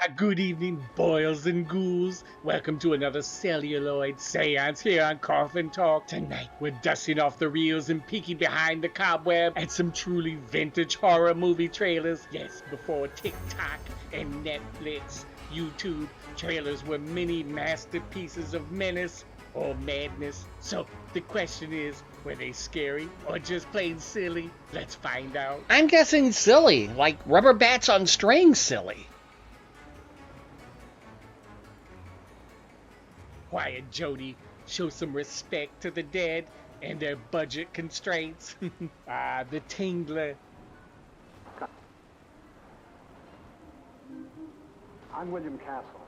Good evening, boils and ghouls. Welcome to another celluloid seance here on Coffin Talk. Tonight, we're dusting off the reels and peeking behind the cobweb at some truly vintage horror movie trailers. Yes, before TikTok and Netflix, YouTube, trailers were mini masterpieces of menace or madness. So the question is, were they scary or just plain silly? Let's find out. I'm guessing silly, like rubber bats on strings silly. Quiet, Jodie. Show some respect to the dead and their budget constraints. The Tingler. I'm William Castle,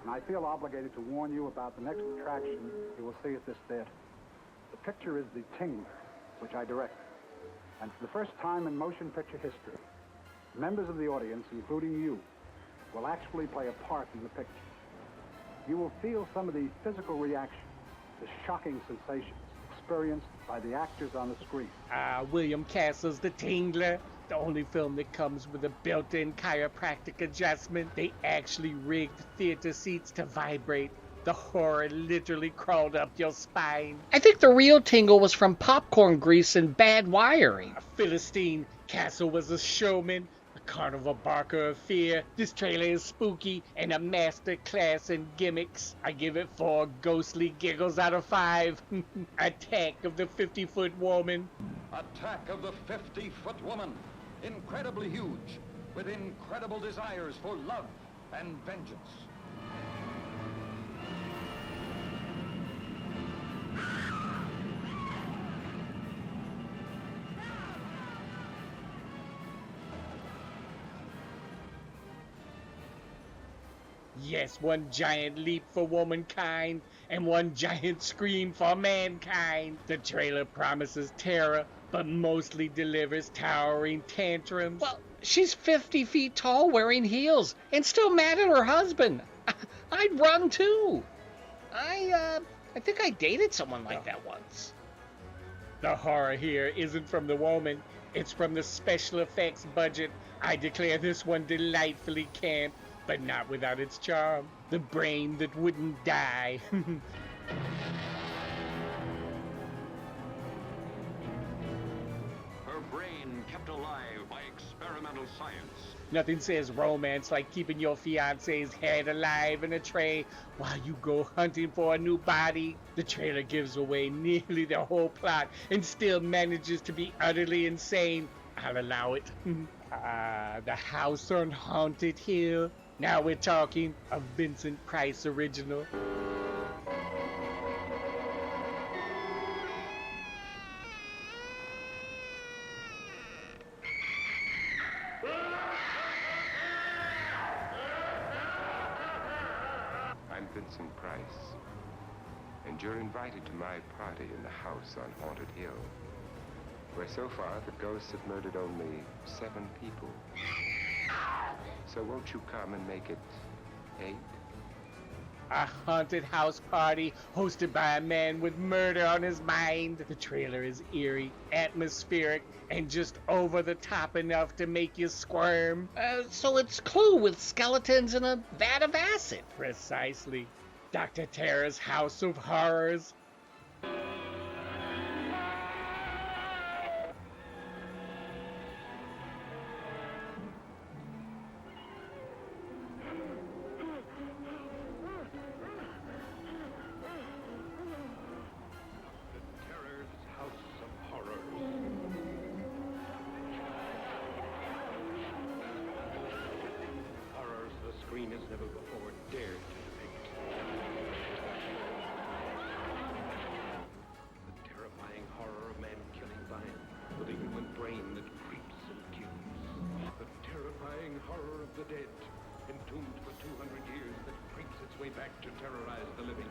and I feel obligated to warn you about the next attraction you will see at this theater. The picture is The Tingler, which I directed. And for the first time in motion picture history, members of the audience, including you, will actually play a part in the picture. You will feel some of the physical reactions, the shocking sensations experienced by the actors on the screen. William Castle's The Tingler, the only film that comes with a built-in chiropractic adjustment. They actually rigged theater seats to vibrate. The horror literally crawled up your spine. I think the real tingle was from popcorn grease and bad wiring. Philistine, Castle was a showman, a carnival barker of fear. This trailer is spooky and a master class in gimmicks. I give it 4 ghostly giggles out of 5. Attack of the 50-foot woman. Attack of the 50-foot woman. Incredibly huge, with incredible desires for love and vengeance. Yes, one giant leap for womankind and one giant scream for mankind. The trailer promises terror, but mostly delivers towering tantrums. Well, she's 50 feet tall wearing heels and still mad at her husband. I'd run too. I think I dated someone like that once. The horror here isn't from the woman, it's from the special effects budget. I declare this one delightfully camp, but not without its charm. The brain that wouldn't die. Her brain kept alive by experimental science. Nothing says romance like keeping your fiance's head alive in a tray while you go hunting for a new body. The trailer gives away nearly the whole plot and still manages to be utterly insane. I'll allow it. The House on Haunted Hill. Now we're talking a Vincent Price original. I'm Vincent Price, and you're invited to my party in the House on Haunted Hill, where so far the ghosts have murdered only 7 people. So won't you come and make it 8? A haunted house party hosted by a man with murder on his mind. The trailer is eerie, atmospheric, and just over the top enough to make you squirm. So it's Clue with skeletons in a vat of acid. Precisely. Dr. Terror's House of Horrors. Screen has never before dared to depict. The terrifying horror of man-killing vine with a human brain that creeps and kills. The terrifying horror of the dead, entombed for 200 years, that creeps its way back to terrorize the living.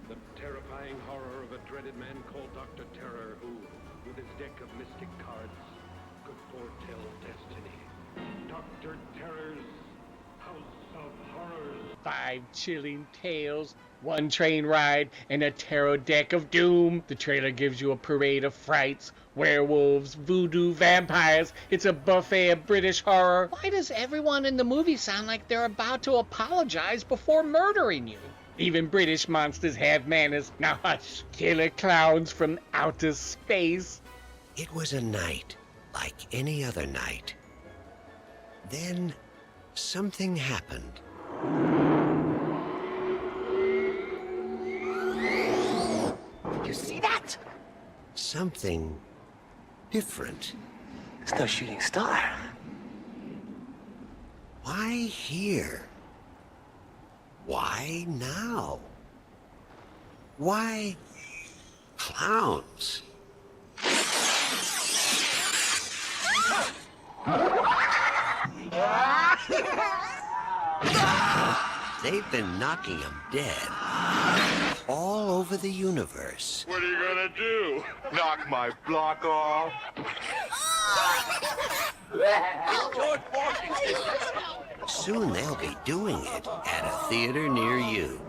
The terrifying horror of a dreaded man called Dr. Terror, who, with his deck of mystic cards, could foretell destiny. Dr. Terror's House of Horrors. 5 chilling tales, 1 train ride, and a tarot deck of doom. The trailer gives you a parade of frights, werewolves, voodoo, vampires. It's a buffet of British horror. Why does everyone in the movie sound like they're about to apologize before murdering you? Even British monsters have manners. Now hush. Killer clowns from outer space. It was a night like any other night. Then something happened. Did you see that? Something different. It's no shooting star. Why here? Why now? Why clowns? They've been knocking them dead all over the universe. What are you gonna do? Knock my block off? Soon they'll be doing it at a theater near you.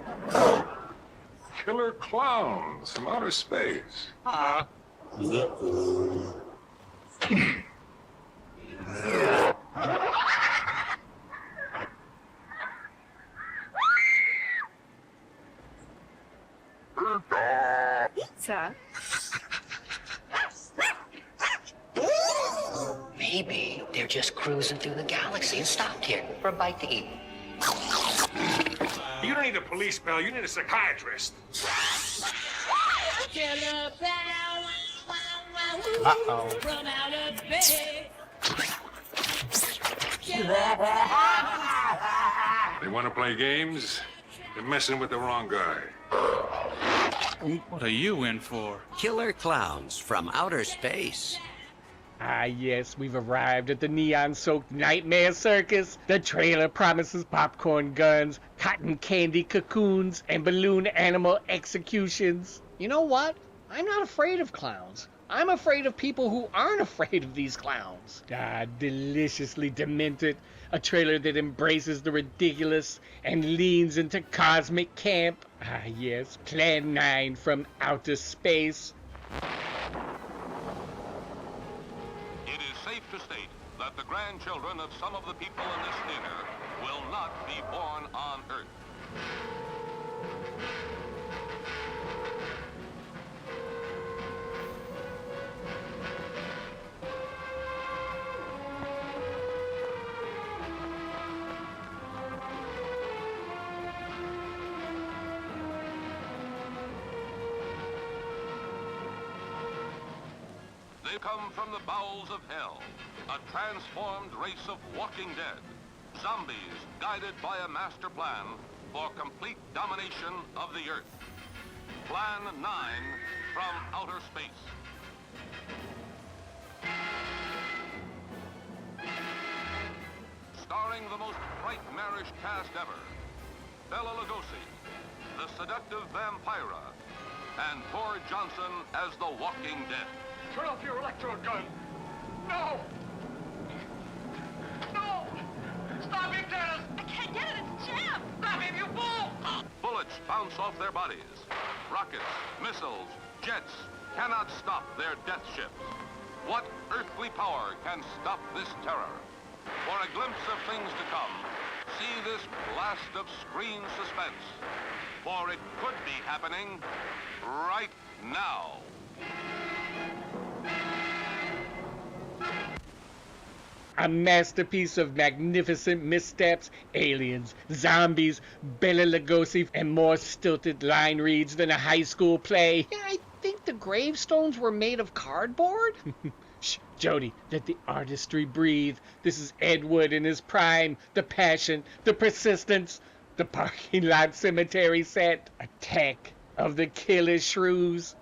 Killer clowns from outer space. Pizza? Maybe they're just cruising through the galaxy and stopped here for a bite to eat. You don't need a police, pal. You need a psychiatrist. They want to play games? They're messing with the wrong guy. What are you in for? Killer clowns from outer space. Ah, yes, we've arrived at the neon-soaked Nightmare Circus. The trailer promises popcorn guns, cotton candy cocoons, and balloon animal executions. You know what? I'm not afraid of clowns. I'm afraid of people who aren't afraid of these clowns. Ah, deliciously demented. A trailer that embraces the ridiculous and leans into cosmic camp. Ah, yes, Plan 9 from outer space. It is safe to state that the grandchildren of some of the people in this theater will not be born on Earth. They come from the bowels of hell, a transformed race of walking dead, zombies guided by a master plan for complete domination of the Earth. Plan 9 from outer space. Starring the most nightmarish cast ever, Bela Lugosi, the seductive Vampira, and Tor Johnson as the Walking Dead. Turn off your electrode gun. No! No! Stop it, Dennis! I can't get it, it's jammed! Stop him, you fool! Bullets bounce off their bodies. Rockets, missiles, jets cannot stop their death ships. What earthly power can stop this terror? For a glimpse of things to come, see this blast of screen suspense. For it could be happening right now. A masterpiece of magnificent missteps, aliens, zombies, Bela Lugosi, and more stilted line reads than a high school play. Yeah, I think the gravestones were made of cardboard. Shh, Jodie, let the artistry breathe. This is Ed Wood in his prime. The passion, the persistence, the parking lot cemetery set. Attack of the killer shrews.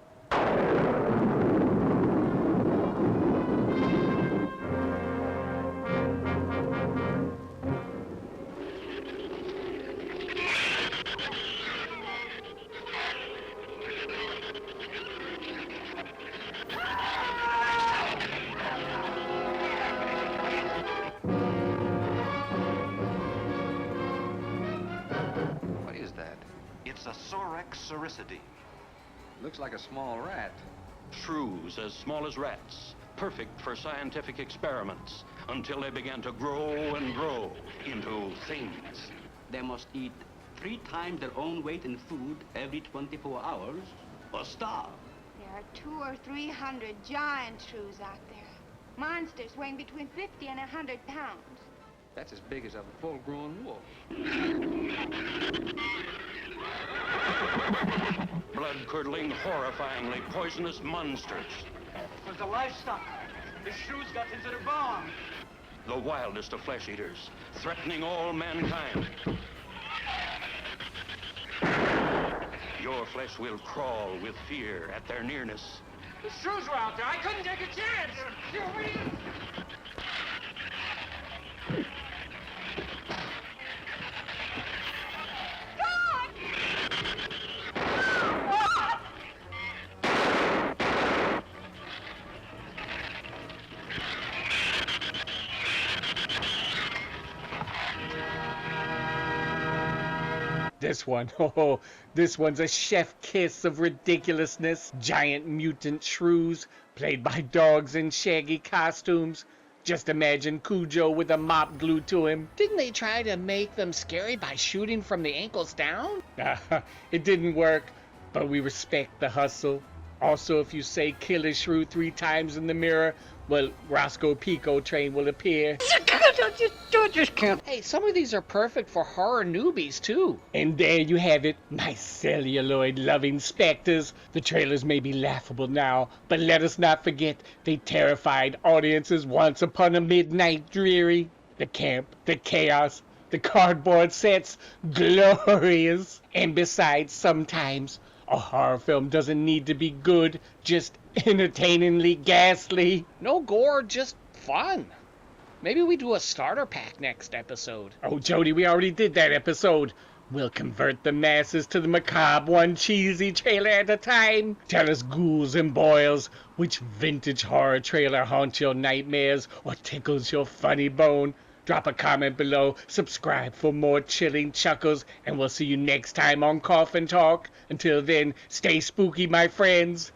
that? It's a Sorex sericidae. Looks like a small rat. Shrews as small as rats, perfect for scientific experiments, until they began to grow and grow into things. They must eat 3 times their own weight in food every 24 hours or starve. There are 200 or 300 giant shrews out there. Monsters weighing between 50 and 100 pounds. That's as big as a full-grown wolf. Blood-curdling, horrifyingly poisonous monsters. It was the livestock. The shrews got into the barn. The wildest of flesh eaters, threatening all mankind. Your flesh will crawl with fear at their nearness. The shrews were out there. I couldn't take a chance. This one, oh, this one's a chef kiss of ridiculousness. Giant mutant shrews, played by dogs in shaggy costumes. Just imagine Cujo with a mop glued to him. Didn't they try to make them scary by shooting from the ankles down? It didn't work, but we respect the hustle. Also, if you say kill a shrew 3 times in the mirror, well, Roscoe Pico train will appear. Just can't. Hey, some of these are perfect for horror newbies, too. And there you have it, my celluloid-loving specters. The trailers may be laughable now, but let us not forget they terrified audiences once upon a midnight dreary. The camp, the chaos, the cardboard sets, glorious. And besides, sometimes a horror film doesn't need to be good, just entertainingly ghastly. No gore, just fun. Maybe we do a starter pack next episode. Oh, Jodie, we already did that episode. We'll convert the masses to the macabre, one cheesy trailer at a time. Tell us, ghouls and boils, which vintage horror trailer haunts your nightmares or tickles your funny bone. Drop a comment below, subscribe for more chilling chuckles, and we'll see you next time on Coffin Talk. Until then, stay spooky, my friends.